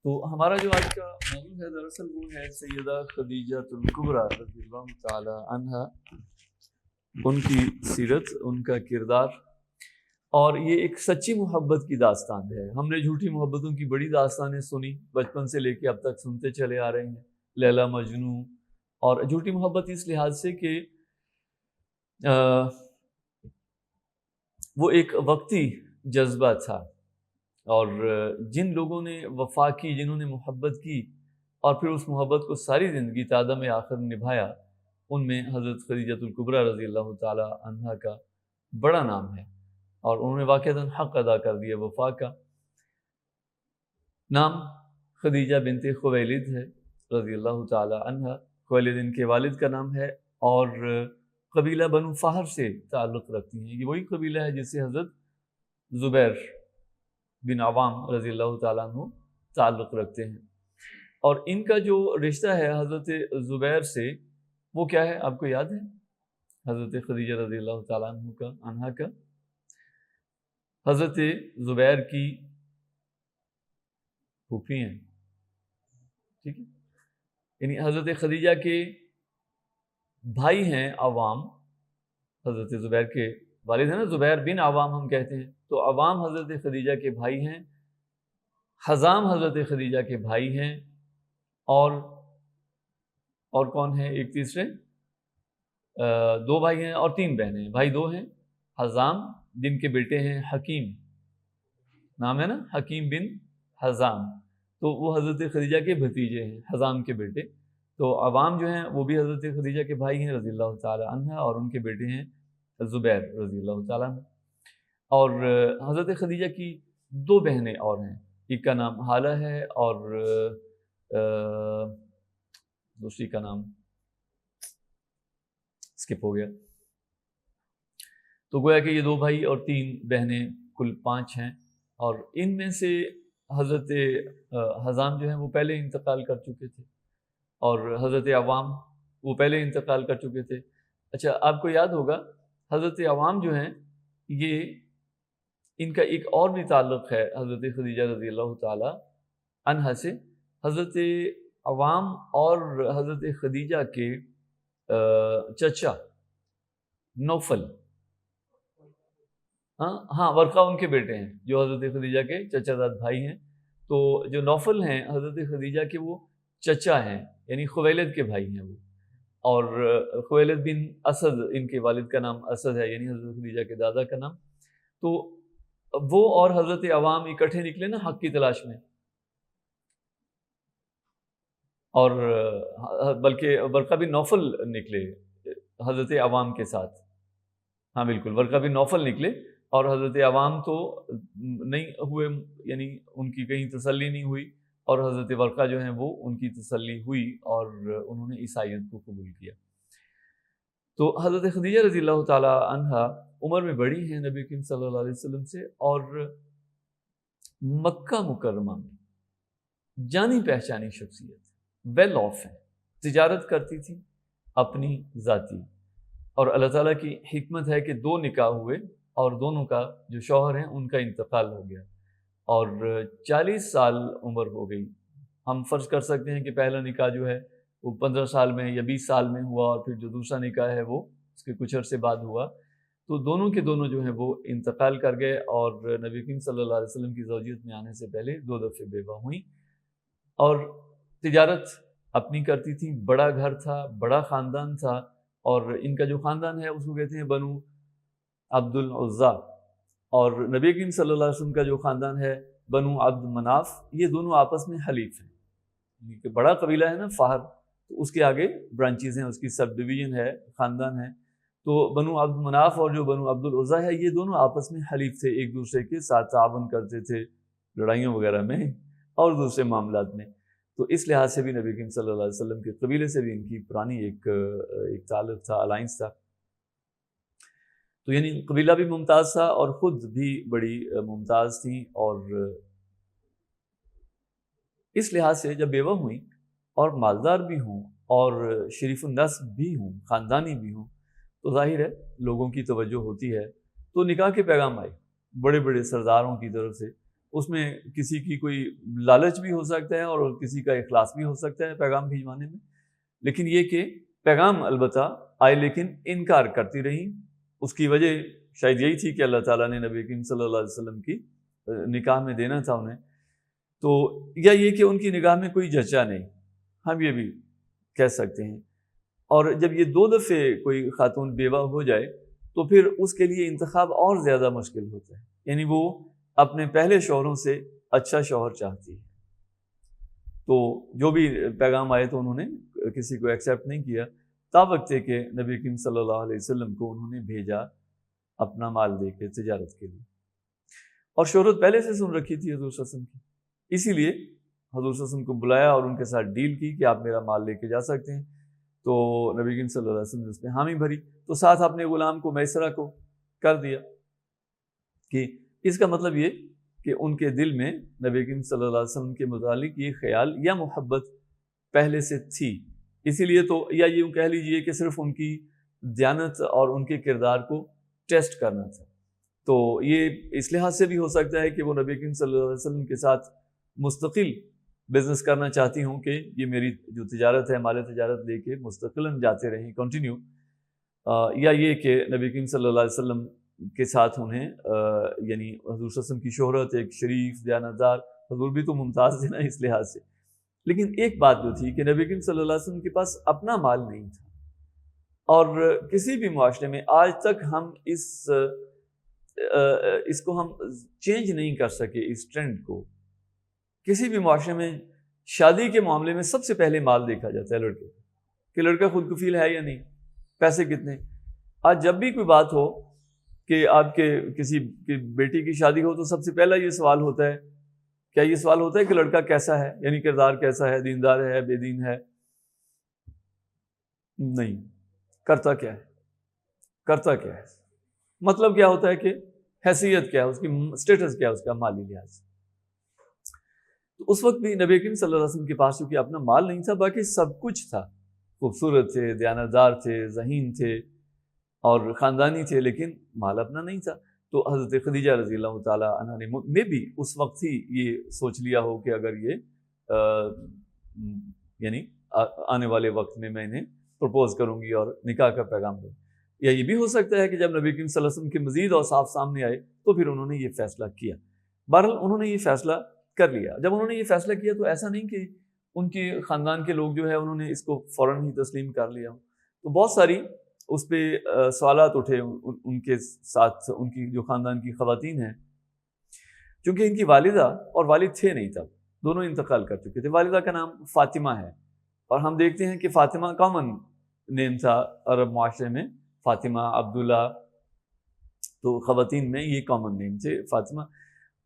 تو ہمارا جو آج کا موضوع ہے دراصل وہ ہے سیدہ خدیجہ الکبریٰ رضی اللہ تعالی عنہا، ان کی سیرت، ان کا کردار، اور یہ ایک سچی محبت کی داستان ہے۔ ہم نے جھوٹی محبتوں کی بڑی داستانیں سنی، بچپن سے لے کے اب تک سنتے چلے آ رہے ہیں، لیلا مجنوں، اور جھوٹی محبت اس لحاظ سے کہ وہ ایک وقتی جذبہ تھا، اور جن لوگوں نے وفا کی، جنہوں نے محبت کی اور پھر اس محبت کو ساری زندگی تا دم آخر نبھایا، ان میں حضرت خدیجہ الکبریٰ رضی اللہ تعالی عنہا کا بڑا نام ہے، اور انہوں نے واقعتاً حق ادا کر دیا وفا کا۔ نام خدیجہ بنت خویلد ہے رضی اللہ تعالی عنہا، خویلد ان کے والد کا نام ہے، اور قبیلہ بنو فہر سے تعلق رکھتی ہیں۔ یہ وہی قبیلہ ہے جس سے حضرت زبیر بن عوام رضی اللہ تعالیٰ عنہ تعلق رکھتے ہیں، اور ان کا جو رشتہ ہے حضرت زبیر سے وہ کیا ہے آپ کو یاد ہے؟ حضرت خدیجہ رضی اللہ تعالیٰ عنہ کا حضرت زبیر کی پھوپھی ہیں، ٹھیک ہے، یعنی حضرت خدیجہ کے بھائی ہیں عوام، حضرت زبیر کے والد ہیں نا، زبیر بن عوام ہم کہتے ہیں، تو عوام حضرت خدیجہ کے بھائی ہیں، حزام حضرت خدیجہ کے بھائی ہیں، اور کون ہیں ایک تیسرے؟ دو بھائی ہیں اور تین بہنیں ہیں، بھائی دو ہیں، حزام جن کے بیٹے ہیں حکیم، نام ہے نا حکیم بن حزام، تو وہ حضرت خدیجہ کے بھتیجے ہیں، حزام کے بیٹے۔ تو عوام جو ہیں وہ بھی حضرت خدیجہ کے بھائی ہیں رضی اللہ تعالی عنہ، اور ان کے بیٹے ہیں زبیر رضی اللہ تعالیٰ عنہ۔ اور حضرت خدیجہ کی دو بہنیں اور ہیں، ایک کا نام حالہ ہے اور دوسری کا نام اسکپ ہو گیا، تو گویا کہ یہ دو بھائی اور تین بہنیں کل 5 ہیں، اور ان میں سے حضرت حزام جو ہیں وہ پہلے انتقال کر چکے تھے، اور حضرت عوام وہ پہلے انتقال کر چکے تھے۔ اچھا، آپ کو یاد ہوگا حضرت عوام جو ہیں یہ ان کا ایک اور بھی تعلق ہے حضرت خدیجہ رضی اللہ تعالی عنہا سے۔ حضرت عوام اور حضرت خدیجہ کے چچا نوفل، ہاں ورقہ ان کے بیٹے ہیں جو حضرت خدیجہ کے چچا زاد بھائی ہیں، تو جو نوفل ہیں حضرت خدیجہ کے وہ چچا ہیں، یعنی خویلد کے بھائی ہیں وہ، اور خویلد بن اسد ان کے والد کا نام اسد ہے، یعنی حضرت خدیجہ کے دادا کا نام۔ تو وہ اور حضرت عوام اکٹھے نکلے نا حق کی تلاش میں، اور بلکہ ورقہ بن نوفل نکلے حضرت عوام کے ساتھ، ہاں بالکل ورقہ بن نوفل نکلے، اور حضرت عوام تو نہیں ہوئے، یعنی ان کی کہیں تسلی نہیں ہوئی، اور حضرت ورقہ جو ہیں وہ ان کی تسلی ہوئی اور انہوں نے عیسائیت کو قبول کیا۔ تو حضرت خدیجہ رضی اللہ تعالی عنہا عمر میں بڑی ہیں نبی کریم صلی اللہ علیہ وسلم سے، اور مکہ مکرمہ میں جانی پہچانی شخصیت، ویل آف ہیں، تجارت کرتی تھی اپنی ذاتی، اور اللہ تعالیٰ کی حکمت ہے کہ 2 نکاح ہوئے اور دونوں کا جو شوہر ہیں ان کا انتقال ہو گیا، اور 40 سال عمر ہو گئی۔ ہم فرض کر سکتے ہیں کہ پہلا نکاح جو ہے وہ 15 سال میں یا 20 سال میں ہوا، اور پھر جو دوسرا نکاح ہے وہ اس کے کچھ عرصے بعد ہوا، تو دونوں کے دونوں جو ہیں وہ انتقال کر گئے، اور نبی کریم صلی اللہ علیہ وسلم کی زوجیت میں آنے سے پہلے 2 دفعے بیوہ ہوئیں، اور تجارت اپنی کرتی تھیں، بڑا گھر تھا، بڑا خاندان تھا، اور ان کا جو خاندان ہے اس کو کہتے ہیں بنو عبد العزیٰ، اور نبی کریم صلی اللہ علیہ وسلم کا جو خاندان ہے بنو عبد مناف، یہ دونوں آپس میں حلیف ہیں، یعنی کہ بڑا قبیلہ ہے نا فہر، تو اس کے آگے برانچیز ہیں، اس کی سب ڈویژن ہے، خاندان ہے، تو بنو عبد مناف اور جو بنو عبد العزیٰ ہے یہ دونوں آپس میں حلیف تھے، ایک دوسرے کے ساتھ تعاون کرتے تھے لڑائیوں وغیرہ میں اور دوسرے معاملات میں، تو اس لحاظ سے بھی نبی کریم صلی اللہ علیہ وسلم کے قبیلے سے بھی ان کی پرانی ایک تعلق تھا، الائنس تھا، تو یعنی قبیلہ بھی ممتاز تھا اور خود بھی بڑی ممتاز تھیں، اور اس لحاظ سے جب بیوہ ہوئیں اور مالدار بھی ہوں اور شریف النسب بھی ہوں، خاندانی بھی ہوں، تو ظاہر ہے لوگوں کی توجہ ہوتی ہے، تو نکاح کے پیغام آئے بڑے بڑے سرداروں کی طرف سے، اس میں کسی کی کوئی لالچ بھی ہو سکتا ہے اور کسی کا اخلاص بھی ہو سکتا ہے پیغام بھجوانے میں، لیکن یہ کہ پیغام البتہ آئے لیکن انکار کرتی رہی۔ اس کی وجہ شاید یہی تھی کہ اللہ تعالیٰ نے نبی کریم صلی اللہ علیہ وسلم کی نکاح میں دینا تھا انہیں، تو یا یہ کہ ان کی نگاہ میں کوئی جچا نہیں، ہم یہ بھی کہہ سکتے ہیں۔ اور جب یہ 2 دفعے کوئی خاتون بیوہ ہو جائے تو پھر اس کے لیے انتخاب اور زیادہ مشکل ہوتا ہے، یعنی وہ اپنے پہلے شوہروں سے اچھا شوہر چاہتی ہے۔ تو جو بھی پیغام آئے تو انہوں نے کسی کو ایکسیپٹ نہیں کیا، تا وقت ہے کہ نبی کریم صلی اللہ علیہ وسلم کو انہوں نے بھیجا اپنا مال دے کے تجارت کے لیے، اور شہرت پہلے سے سن رکھی تھی حضور صلی اللہ علیہ وسلم کی، اسی لیے حضور صلی اللہ علیہ وسلم کو بلایا اور ان کے ساتھ ڈیل کی کہ آپ میرا مال لے کے جا سکتے ہیں۔ تو نبی کریم صلی اللہ علیہ وسلم نے اس پہ حامی بھری، تو ساتھ اپنے غلام کو میسرہ کو کر دیا، کہ اس کا مطلب یہ کہ ان کے دل میں نبی کریم صلی اللہ علیہ وسلم کے متعلق یہ خیال یا محبت پہلے سے تھی، اسی لیے تو یا یوں کہہ لیجئے کہ صرف ان کی دیانت اور ان کے کردار کو ٹیسٹ کرنا تھا۔ تو یہ اس لحاظ سے بھی ہو سکتا ہے کہ وہ نبی کریم صلی اللہ علیہ وسلم کے ساتھ مستقل بزنس کرنا چاہتی ہوں، کہ یہ میری جو تجارت ہے مال تجارت لے کے مستقلاً جاتے رہیں کنٹینیو، یا یہ کہ نبی کریم صلی اللہ علیہ وسلم کے ساتھ انہیں یعنی حضور صلی اللہ علیہ وسلم کی شہرت، ایک شریف دیانتدار حضور بھی تو ممتاز تھے نا اس لحاظ سے، لیکن ایک بات جو تھی کہ نبی کریم صلی اللہ علیہ وسلم کے پاس اپنا مال نہیں تھا، اور کسی بھی معاشرے میں آج تک ہم اس کو ہم چینج نہیں کر سکے، اس ٹرینڈ کو۔ کسی بھی معاشرے میں شادی کے معاملے میں سب سے پہلے مال دیکھا جاتا ہے لڑکے کہ لڑکا خود کفیل ہے یا نہیں، پیسے کتنے۔ آج جب بھی کوئی بات ہو کہ آپ کے کسی کی بیٹی کی شادی ہو تو سب سے پہلا یہ سوال ہوتا ہے، کیا یہ سوال ہوتا ہے کہ لڑکا کیسا ہے، یعنی کردار کیسا ہے، دیندار ہے، بے دین ہے؟ نہیں، کرتا کیا ہے، کرتا کیا ہے، مطلب کیا ہوتا ہے کہ حیثیت کیا ہے اس کی، سٹیٹس کیا ہے اس کا مالی لحاظ سے۔ تو اس وقت بھی نبی کریم صلی اللہ علیہ وسلم کے پاس چونکہ اپنا مال نہیں تھا، باقی سب کچھ تھا، خوبصورت تھے، دیانتدار تھے، ذہین تھے اور خاندانی تھے، لیکن مال اپنا نہیں تھا۔ تو حضرت خدیجہ رضی اللہ تعالیٰ عنہ نے بھی اس وقت ہی یہ سوچ لیا ہو کہ اگر یہ یعنی آنے والے وقت میں انہیں پرپوز کروں گی اور نکاح کا پیغام دوں، یا یہ بھی ہو سکتا ہے کہ جب نبی کریم صلی اللہ علیہ وسلم کے مزید اوصاف سامنے آئے تو پھر انہوں نے یہ فیصلہ کیا۔ بہرحال انہوں نے یہ فیصلہ کر لیا۔ جب انہوں نے یہ فیصلہ کیا تو ایسا نہیں کہ ان کے خاندان کے لوگ جو ہے انہوں نے اس کو فوراً ہی تسلیم کر لیا، تو بہت ساری اس پہ سوالات اٹھے ان کے ساتھ، ان کی جو خاندان کی خواتین ہیں، چونکہ ان کی والدہ اور والد تھے نہیں تب، دونوں انتقال کر چکے تھے۔ والدہ کا نام فاطمہ ہے، اور ہم دیکھتے ہیں کہ فاطمہ کامن نیم تھا عرب معاشرے میں، فاطمہ، عبداللہ، تو خواتین میں یہ کامن نیم تھے فاطمہ،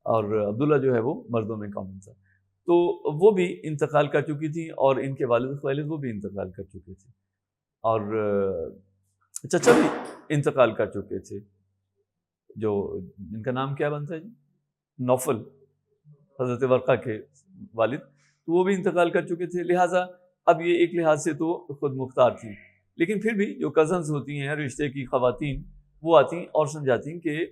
اور عبداللہ جو ہے وہ مردوں میں کامن تھا۔ تو وہ بھی انتقال کر چکی تھی، اور ان کے والد وہ بھی انتقال کر چکے تھے، اور چچا بھی انتقال کر چکے تھے، جو ان کا نام کیا بنتا ہے جی، نوفل، حضرت ورقہ کے والد، تو وہ بھی انتقال کر چکے تھے۔ لہٰذا اب یہ ایک لحاظ سے تو خود مختار تھی، لیکن پھر بھی جو کزنز ہوتی ہیں رشتے کی خواتین، وہ آتی اور سمجھاتی ہیں کہ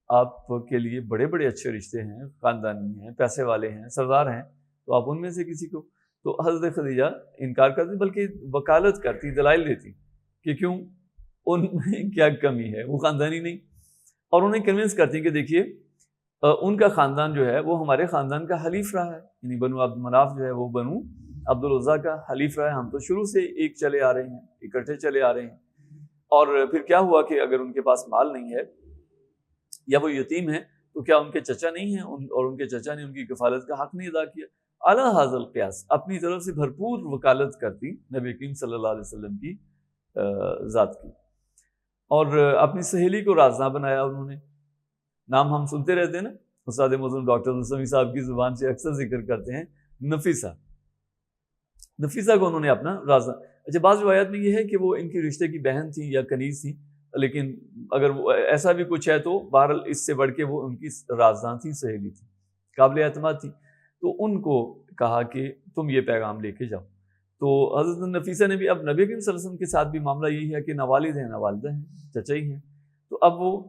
آپ کے لیے بڑے بڑے اچھے رشتے ہیں، خاندانی ہیں، پیسے والے ہیں، سردار ہیں، تو آپ ان میں سے کسی کو۔ تو حضرت خدیجہ انکار کرتی، بلکہ وکالت کرتی، دلائل دیتی کہ کیوں، ان میں کیا کمی ہے، وہ خاندانی نہیں، اور انہیں کنونس کرتی کہ دیکھیے ان کا خاندان جو ہے وہ ہمارے خاندان کا حلیف رہا ہے، یعنی بنو عبد مناف جو ہے وہ بنو عبد العزیٰ کا حلیف رہا ہے، ہم تو شروع سے ایک چلے آ رہے ہیں، اکٹھے چلے آ رہے ہیں۔ اور پھر کیا ہوا کہ اگر ان کے پاس مال نہیں ہے یا وہ یتیم ہیں تو کیا ان کے چچا نہیں ہیں، اور ان کے چچا نے ان کی کفالت کا حق نہیں ادا کیا؟ اعلیٰ حاضر القیاس اپنی طرف سے بھرپور وکالت کرتی نبی کریم صلی اللہ علیہ وسلم کی ذات کی، اور اپنی سہیلی کو رازداں بنایا انہوں نے۔ نام ہم سنتے رہتے ہیں نا، استاد معظم ڈاکٹر نسمی صاحب کی زبان سے اکثر ذکر کرتے ہیں نفیسہ، نفیسہ کو انہوں نے اپنا رازداں۔ اچھا، بعض روایات میں یہ ہے کہ وہ ان کی رشتے کی بہن تھی یا کنیز تھی، لیکن اگر وہ ایسا بھی کچھ ہے تو بہرحال اس سے بڑھ کے وہ ان کی رازداں تھی، سہیلی تھی، قابل اعتماد تھی۔ تو ان کو کہا کہ تم یہ پیغام لے کے جاؤ۔ تو حضرت نفیسہ نے بھی، اب نبی کریم صلی اللہ علیہ وسلم کے ساتھ بھی معاملہ یہی ہے کہ نہ والد ہیں نہ والدہ ہیں، چچا ہی ہیں، تو اب وہ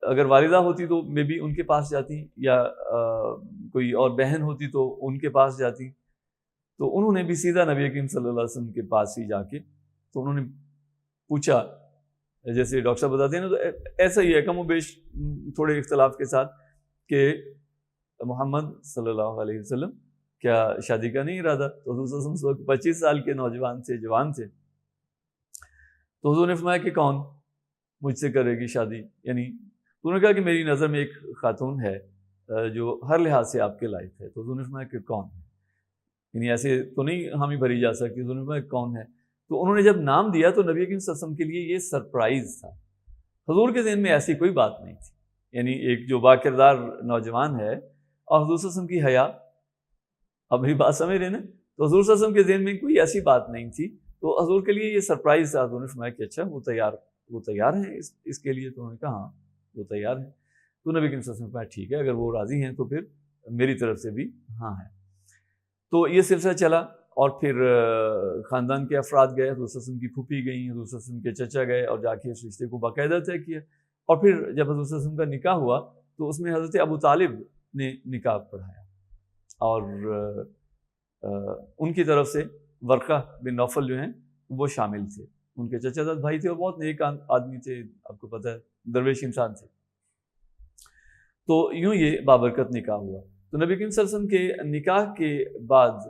اگر والدہ ہوتی تو میں بھی ان کے پاس جاتی، یا کوئی اور بہن ہوتی تو ان کے پاس جاتی، تو انہوں نے بھی سیدھا نبی کریم صلی اللہ علیہ وسلم کے پاس ہی جا کے تو انہوں نے پوچھا، جیسے ڈاکٹر صاحب بتاتے ہیں نا، تو ایسا ہی ہے کم و بیش تھوڑے اختلاف کے ساتھ، کہ محمد صلی اللہ علیہ وسلم کیا شادی کا نہیں ارادہ؟ تو حضور صلی اللہ علیہ وسلم 25 سال کے نوجوان تھے، جوان تھے، تو حضور نے فرمایا کہ کون مجھ سے کرے گی شادی؟ یعنی انہوں نے کہا کہ میری نظر میں ایک خاتون ہے جو ہر لحاظ سے آپ کے لائق ہے۔ تو حضور نے فرمایا کہ کون ہے؟ یعنی ایسے تو نہیں حامی بھری جا سکتی۔ حضور نے فرمایا کون ہے؟ تو انہوں نے جب نام دیا تو نبی کریم صلی اللہ علیہ وسلم کے لیے یہ سرپرائز تھا، حضور کے ذہن میں ایسی کوئی بات نہیں تھی، یعنی ایک جو باکردار نوجوان ہے اور حضور صلی اللہ علیہ وسلم کی حیا، اب میری بات سمجھ رہے نا، تو حضور صلی اللہ علیہ وسلم کے ذہن میں کوئی ایسی بات نہیں تھی، تو حضور کے لیے یہ سرپرائز تھا۔ حضور نے فرمایا کہ اچھا وہ تیار ہیں اس کے لیے؟ تو انہوں نے کہا ہاں وہ تیار ہیں۔ تو نبی کریم صلی اللہ علیہ وسلم نے فرمایا ٹھیک ہے، اگر وہ راضی ہیں تو پھر میری طرف سے بھی ہاں ہے۔ تو یہ سلسلہ چلا، اور پھر خاندان کے افراد گئے، حضور صلی اللہ علیہ وسلم کی پھوپھی گئیں، حضور صلی اللہ علیہ وسلم کے چچا گئے اور جا کے اس رشتے کو باقاعدہ طے کیا، اور پھر جب حضور صلی اللہ علیہ وسلم کا نکاح ہوا تو اس میں حضرت ابو طالب نے نکاح پڑھایا، اور ان کی طرف سے ورقہ بن نوفل جو ہیں وہ شامل تھے، ان کے چچا زاد بھائی تھے اور بہت نیک آدمی تھے، آپ کو پتہ ہے درویش انسان تھے۔ تو یوں یہ بابرکت نکاح ہوا۔ تو نبی کریم صلی اللہ علیہ وسلم کے نکاح کے بعد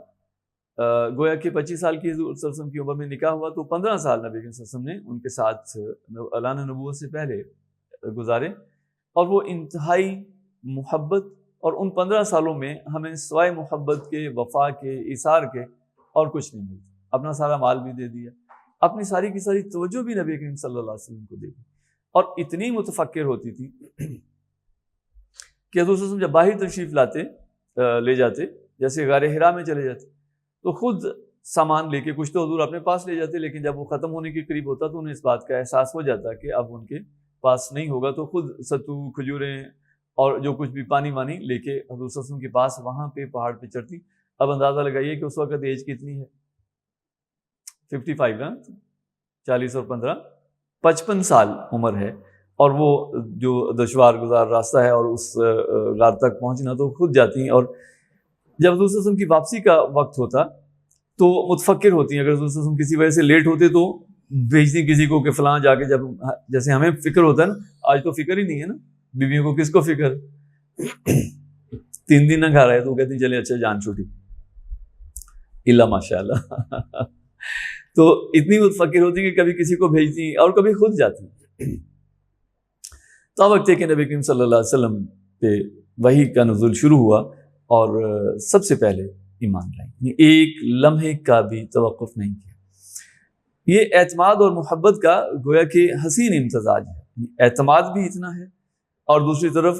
گویا کہ 25 سال کی حضور صلی اللہ علیہ وسلم کی عمر میں نکاح ہوا، تو 15 سال نبی کریم صلی اللہ علیہ وسلم نے ان کے ساتھ اعلان نبوت سے پہلے گزارے، اور وہ انتہائی محبت، اور ان 15 سالوں میں ہمیں سوائے محبت کے، وفا کے، ایثار کے اور کچھ نہیں ملتا۔ اپنا سارا مال بھی دے دیا، اپنی ساری کی ساری توجہ بھی نبی کریم صلی اللہ علیہ وسلم کو دے دی، اور اتنی متفکر ہوتی تھی کہ حضور صلی اللہ علیہ وسلم جب باہر تشریف لے جاتے، جیسے غار حرا میں چلے جاتے تو خود سامان لے کے، کچھ تو حضور اپنے پاس لے جاتے، لیکن جب وہ ختم ہونے کے قریب ہوتا تو انہیں اس بات کا احساس ہو جاتا کہ اب ان کے پاس نہیں ہوگا، تو خود ستو، کھجوریں اور جو کچھ بھی پانی وانی لے کے حضور صلی اللہ علیہ وسلم کے پاس وہاں پہ پہاڑ پہ چڑھتی۔ اب اندازہ لگائیے کہ اس وقت ایج کتنی ہے؟ 55 نا، 40 اور 15 55 سال عمر ہے، اور وہ جو دشوار گزار راستہ ہے اور اس غار تک پہنچنا، تو خود جاتی ہیں، اور جب حضور صلی اللہ علیہ وسلم کی واپسی کا وقت ہوتا تو متفکر ہوتی ہیں، اگر حضور صلی اللہ علیہ وسلم کسی وجہ سے لیٹ ہوتے تو بھیجتی کسی کو کہ فلاں جا کے، جب جیسے ہمیں فکر ہوتا ہے نا، آج تو فکر ہی نہیں ہے نا، بیویوں کو کس کو فکر 3 دن نہ کھا رہے تو وہ کہتی ہیں چلے اچھا جان چھوٹی، اللہ ماشاء اللہ تو اتنی متفکر ہوتی ہیں کہ کبھی کسی کو بھیجتی ہیں اور کبھی خود جاتی ہیں۔ تو وقت ہے کہ نبی کریم صلی اللہ علیہ وسلم پہ وحی کا نزول شروع ہوا، اور سب سے پہلے ایمان لائیں، ایک لمحے کا بھی توقف نہیں کیا۔ یہ اعتماد اور محبت کا گویا کہ حسین امتزاج ہے، اعتماد بھی اتنا ہے، اور دوسری طرف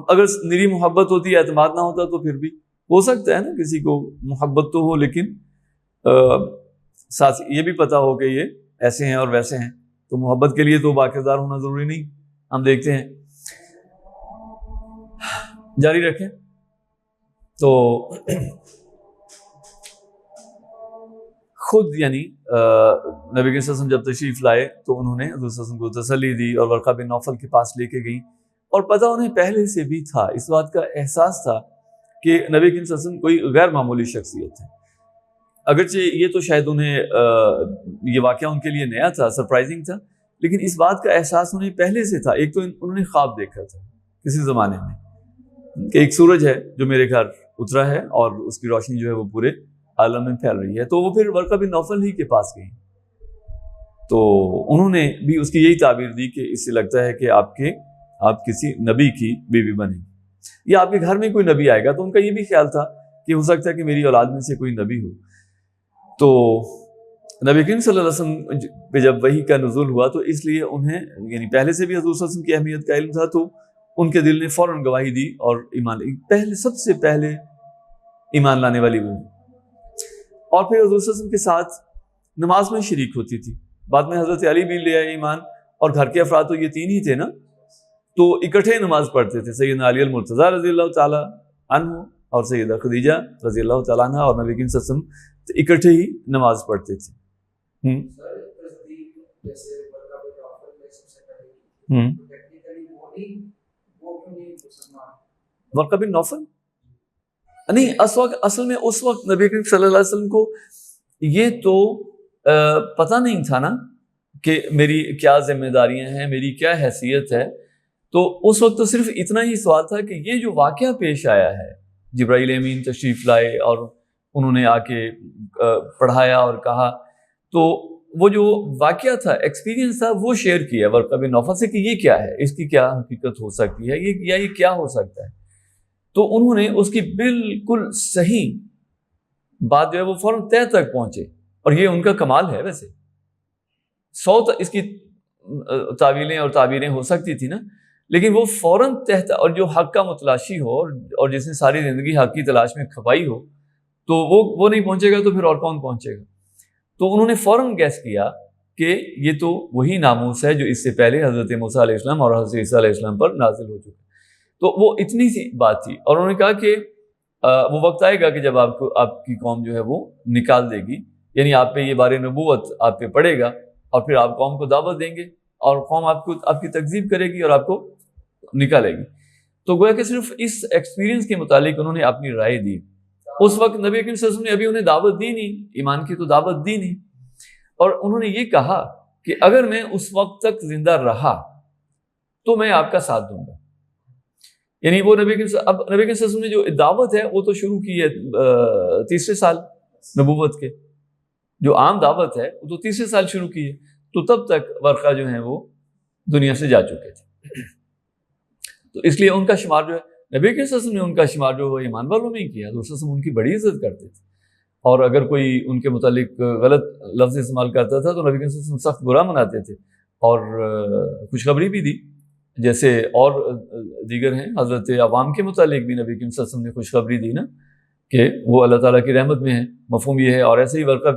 اگر نری محبت ہوتی، اعتماد نہ ہوتا تو پھر بھی ہو سکتا ہے نا کسی کو محبت تو ہو، لیکن ساتھ یہ بھی پتا ہو کہ یہ ایسے ہیں اور ویسے ہیں، تو محبت کے لیے تو باکردار ہونا ضروری نہیں۔ ہم دیکھتے ہیں، جاری رکھیں، تو خود یعنی نبی کے وسلم جب تشریف لائے تو انہوں نے حضور صلی اللہ علیہ وسلم کو تسلی دی، اور ورقہ بن نوفل کے پاس لے کے گئیں، اور پتہ انہیں پہلے سے بھی تھا، اس بات کا احساس تھا کہ نبی کے وسلم کوئی غیر معمولی شخصیت ہے، اگرچہ یہ تو شاید انہیں یہ واقعہ ان کے لیے نیا تھا، سرپرائزنگ تھا، لیکن اس بات کا احساس انہیں پہلے سے تھا۔ ایک تو انہوں نے خواب دیکھا تھا کسی زمانے میں کہ ایک سورج ہے جو میرے گھر اترا ہے، اور اس کی روشنی جو ہے وہ پورے عالم میں پھیل رہی ہے، تو وہ پھر ورقہ بن نوفل ہی کے پاس گئی، تو انہوں نے بھی اس کی یہی تعبیر دی کہ اس سے لگتا ہے کہ آپ کسی نبی کی بیوی بنیں، یا آپ کے گھر میں کوئی نبی آئے گا، تو ان کا یہ بھی خیال تھا کہ ہو سکتا ہے کہ میری اولاد میں سے کوئی نبی ہو۔ تو نبی کریم صلی اللہ علیہ وسلم پہ جب وحی کا نزول ہوا تو اس لیے انہیں، یعنی پہلے سے بھی حضور صلی اللہ علیہ وسلم کی اہمیت کا علم تھا، تو ان کے دل نے فوراً گواہی دی اور ایمان پہلے، سب سے پہلے ایمان لانے والی وہ، اور پھر حضور صلی اللہ علیہ وسلم کے ساتھ نماز میں شریک ہوتی تھی۔ بعد میں حضرت علی بھی لے آئے ایمان، اور گھر کے افراد تو یہ 3 ہی تھے نا، تو اکٹھے نماز پڑھتے تھے، سیدنا علی المرتضیٰ رضی اللہ تعالیٰ عنہ اور سیدہ خدیجہ رضی اللہ تعالیٰ عنہ اور نبی کریم صلی اللہ علیہ وسلم اکٹھے ہی نماز پڑھتے تھے۔ ورقہ بن نوفل نہیں، اصل میں اس وقت نبی کریم صلی اللہ علیہ وسلم کو یہ تو پتہ نہیں تھا نا کہ میری کیا ذمہ داریاں ہیں، میری کیا حیثیت ہے. تو اس وقت تو صرف اتنا ہی سوال تھا کہ یہ جو واقعہ پیش آیا ہے، جبرائیل امین تشریف لائے اور انہوں نے آ کے پڑھایا اور کہا، تو وہ جو واقعہ تھا، ایکسپیرینس تھا، وہ شیئر کیا ورقہ بن نوفل سے کہ یہ کیا ہے، اس کی کیا حقیقت ہو سکتی ہے، یہ کیا ہو سکتا ہے. تو انہوں نے اس کی بالکل صحیح بات جو ہے وہ فوراً تہہ تک پہنچے، اور یہ ان کا کمال ہے. ویسے 100 اس کی تعویلیں اور تعبیریں ہو سکتی تھی نا، لیکن وہ فوراً تحت، اور جو حق کا متلاشی ہو اور جس نے ساری زندگی حق کی تلاش میں کھپائی ہو، تو وہ نہیں پہنچے گا تو پھر اور کون پہنچے گا. تو انہوں نے فوراً گیس کیا کہ یہ تو وہی ناموس ہے جو اس سے پہلے حضرت موسیٰ علیہ السلام اور حضرت عیسیٰ علیہ السلام پر نازل ہو چکا. تو وہ اتنی سی بات تھی، اور انہوں نے کہا کہ وہ وقت آئے گا کہ جب آپ کی قوم جو ہے وہ نکال دے گی، یعنی آپ پہ یہ بار نبوت آپ پہ پڑے گا، اور پھر آپ قوم کو دعوت دیں گے اور قوم آپ کی تکذیب کرے گی اور آپ کو نکالے گی. تو گویا کہ صرف اس ایکسپیرینس کے متعلق انہوں نے اپنی رائے دی. اس وقت نبی کریم صلی اللہ علیہ وسلم نے ابھی انہیں دعوت دی نہیں، ایمان کی تو دعوت دی نہیں، اور انہوں نے یہ کہا کہ اگر میں اس وقت تک زندہ رہا تو میں آپ کا ساتھ دوں گا. یعنی وہ نبی کریم صلی اللہ علیہ وسلم نے جو دعوت ہے وہ تو شروع کی ہے 3 سال نبوت کے، جو عام دعوت ہے وہ تو 3 سال شروع کی ہے. تو تب تک ورقہ جو ہیں وہ دنیا سے جا چکے تھے. تو اس لیے ان کا شمار جو ہے، نبی کے وسلم نے ان کا شمار جو ہے ایمان والوں میں ہی کیا. تو وسلم ان کی بڑی عزت کرتے تھے، اور اگر کوئی ان کے متعلق غلط لفظ استعمال کرتا تھا تو نبی کے وسلم سخت برا مناتے تھے، اور خوشخبری بھی دی. جیسے اور دیگر ہیں، حضرت عوام کے متعلق بھی نبی کے وسلم نے خوشخبری دی نا کہ وہ اللہ تعالیٰ کی رحمت میں ہیں، مفہوم یہ ہے. اور ایسے ہی ورقہ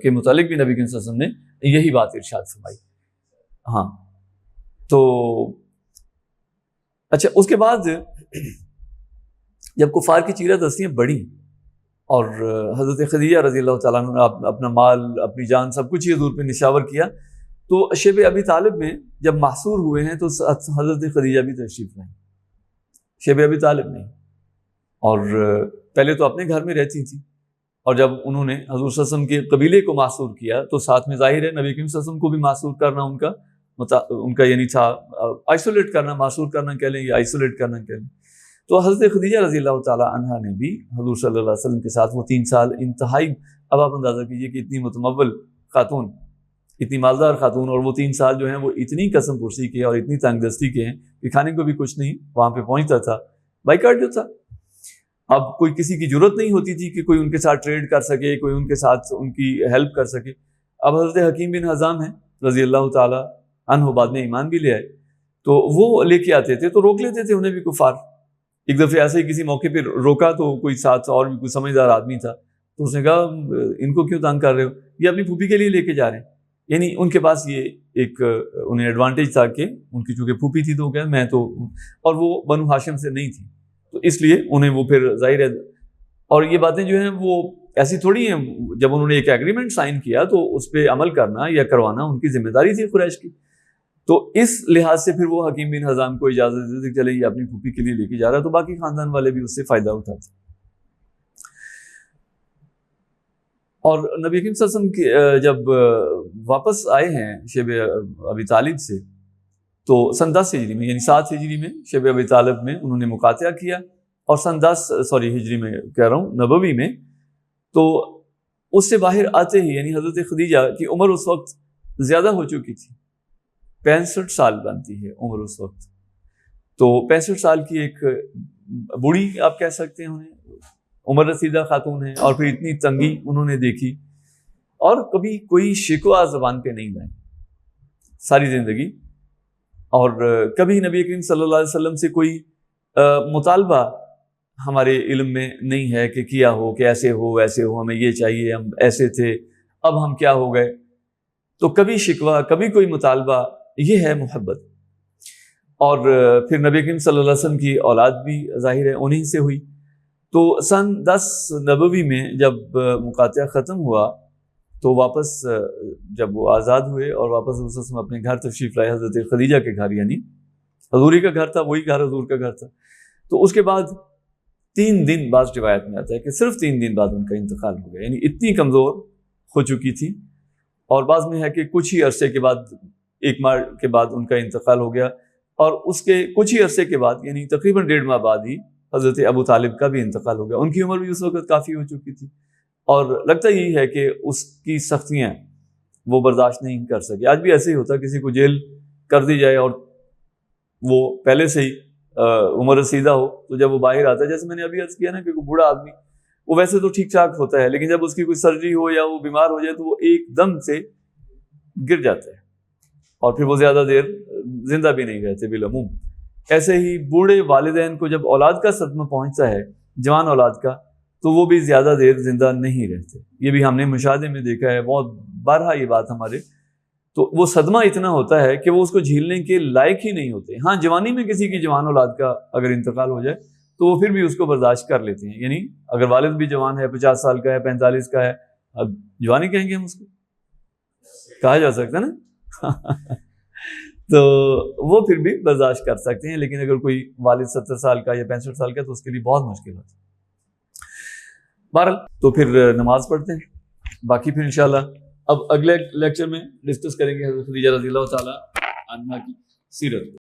کے متعلق بھی نبی کے وسلم نے یہی بات ارشاد فرمائی. ہاں، تو اچھا، اس کے بعد جب کفار کی چیرہ دستیاں بڑھیں اور حضرت خدیجہ رضی اللہ تعالیٰ عنہ نے اپنا مال، اپنی جان، سب کچھ ہی حضور پہ نشاور کیا، تو شیب ابی طالب میں جب محصور ہوئے ہیں تو حضرت خدیجہ بھی تشریف لائیں، شیب ابی طالب نہیں. اور پہلے تو اپنے گھر میں رہتی تھی، اور جب انہوں نے حضور صلی اللہ علیہ وسلم کے قبیلے کو محصور کیا تو ساتھ میں ظاہر ہے نبی کریم صلی اللہ علیہ وسلم کو بھی محصور کرنا ان کا یعنی تھا، آئسولیٹ کرنا، محصور کرنا کہہ لیں یا آئسولیٹ کرنا کہہ لیں. تو حضرت خدیجہ رضی اللہ تعالیٰ عنہا نے بھی حضور صلی اللہ علیہ وسلم کے ساتھ وہ 3 سال انتہائی، اب آپ اندازہ کیجئے کہ اتنی متمول خاتون، اتنی مالدار خاتون، اور وہ 3 سال جو ہیں وہ اتنی قسم پرسی کے اور اتنی تنگ دستی کے ہیں کہ کھانے کو بھی کچھ نہیں وہاں پہ پہنچتا تھا. بائیکاٹ جو تھا، اب کوئی کسی کی ضرورت نہیں ہوتی تھی کہ کوئی ان کے ساتھ ٹریڈ کر سکے، کوئی ان کے ساتھ ان کی ہیلپ کر سکے. اب حضرت حکیم بن حزام ہیں رضی اللہ تعالیٰ عنہ، بعد میں ایمان بھی لے آئے، تو وہ لے کے آتے تھے تو روک لیتے تھے انہیں بھی کفار. ایک دفعہ ایسے ہی کسی موقع پہ روکا تو کوئی ساتھ اور بھی کوئی سمجھدار آدمی تھا، تو اس نے کہا ان کو کیوں تنگ کر رہے ہو، یہ اپنی پھوپھی کے لیے لے کے جا رہے ہیں. یعنی ان کے پاس یہ ایک انہیں ایڈوانٹیج تھا کہ ان کی چونکہ پھوپھی تھی تو کیا میں تو، اور وہ بنو ہاشم سے نہیں تھی، تو اس لیے انہیں وہ پھر ظاہر ہے. اور یہ باتیں جو ہیں وہ ایسی تھوڑی ہیں، جب انہوں نے ایک ایگریمنٹ سائن کیا تو اس پہ عمل کرنا یا کروانا ان کی ذمہ داری تھی قریش کی. تو اس لحاظ سے پھر وہ حکیم بن حزام کو اجازت دیتے کہ چلے یہ اپنی پھوپھی کے لیے لے کے جا رہا ہے، تو باقی خاندان والے بھی اس سے فائدہ اٹھاتے. اور نبی کریم صلی اللہ علیہ وسلم کی جب واپس آئے ہیں شیب ابی طالب سے، تو سن 10 ہجری میں، یعنی 7 ہجری میں شیب ابی طالب میں انہوں نے مقاطعہ کیا، اور سن 10 ہجری میں کہہ رہا ہوں، نبوی میں، تو اس سے باہر آتے ہی یعنی حضرت خدیجہ کی عمر اس وقت زیادہ ہو چکی تھی، 65 سال بنتی ہے عمر اس وقت. تو 65 سال کی ایک بوڑھی آپ کہہ سکتے ہیں انہیں، عمر رسیدہ خاتون ہیں، اور پھر اتنی تنگی انہوں نے دیکھی، اور کبھی کوئی شکوہ زبان پہ نہیں لائیں ساری زندگی. اور کبھی نبی کریم صلی اللہ علیہ وسلم سے کوئی مطالبہ ہمارے علم میں نہیں ہے کہ کیا ہو کہ ایسے ہو ویسے ہو، ہمیں یہ چاہیے، ہم ایسے تھے اب ہم کیا ہو گئے. تو کبھی شکوہ، کبھی کوئی مطالبہ، یہ ہے محبت. اور پھر نبی کریم صلی اللہ علیہ وسلم کی اولاد بھی ظاہر ہے انہی سے ہوئی. تو سن 10 نبوی میں جب مقاطعہ ختم ہوا تو واپس جب وہ آزاد ہوئے اور واپس وسلم اپنے گھر تشریف لائے، حضرت خدیجہ کے گھر، یعنی حضوری کا گھر تھا، وہی گھر حضور کا گھر تھا. تو اس کے بعد 3 دن بعض روایت میں آتا ہے کہ صرف 3 دن بعد ان کا انتقال ہو گیا، یعنی اتنی کمزور ہو چکی تھی. اور بعض میں ہے کہ کچھ ہی عرصے کے بعد، 1 ماہ کے بعد ان کا انتقال ہو گیا، اور اس کے کچھ ہی عرصے کے بعد یعنی تقریباً 1.5 ماہ بعد ہی حضرت ابو طالب کا بھی انتقال ہو گیا. ان کی عمر بھی اس وقت کافی ہو چکی تھی، اور لگتا یہی ہے کہ اس کی سختیاں وہ برداشت نہیں کر سکے. آج بھی ایسے ہی ہوتا، کسی کو جیل کر دی جائے اور وہ پہلے سے ہی عمر رسیدہ ہو، تو جب وہ باہر آتا ہے، جیسے میں نے ابھی عرض کیا نا کہ کوئی بوڑھا آدمی وہ ویسے تو ٹھیک ٹھاک ہوتا ہے، لیکن جب اس کی کوئی سرجری ہو یا وہ بیمار ہو جائے تو وہ ایک دم سے گر جاتا ہے، اور پھر وہ زیادہ دیر زندہ بھی نہیں رہتے بالعموم. ایسے ہی بوڑھے والدین کو جب اولاد کا صدمہ پہنچتا ہے، جوان اولاد کا، تو وہ بھی زیادہ دیر زندہ نہیں رہتے. یہ بھی ہم نے مشاہدے میں دیکھا ہے، بہت بارہا یہ بات ہمارے. تو وہ صدمہ اتنا ہوتا ہے کہ وہ اس کو جھیلنے کے لائق ہی نہیں ہوتے. ہاں، جوانی میں کسی کی جوان اولاد کا اگر انتقال ہو جائے تو وہ پھر بھی اس کو برداشت کر لیتے ہیں. یعنی اگر والد بھی جوان ہے، 50 سال کا ہے، 45 کا ہے، اب جوانی کہیں گے ہم اس کو، کہا جا سکتا ہے نا تو وہ پھر بھی برداشت کر سکتے ہیں. لیکن اگر کوئی والد 70 سال کا یا 65 سال کا تو اس کے لیے بہت مشکل ہوتا ہے. بہرحال تو پھر نماز پڑھتے ہیں، باقی پھر انشاءاللہ اب اگلے لیکچر میں ڈسکس کریں گے حضرت خدیجہ رضی اللہ تعالیٰ عنہا کی سیرت.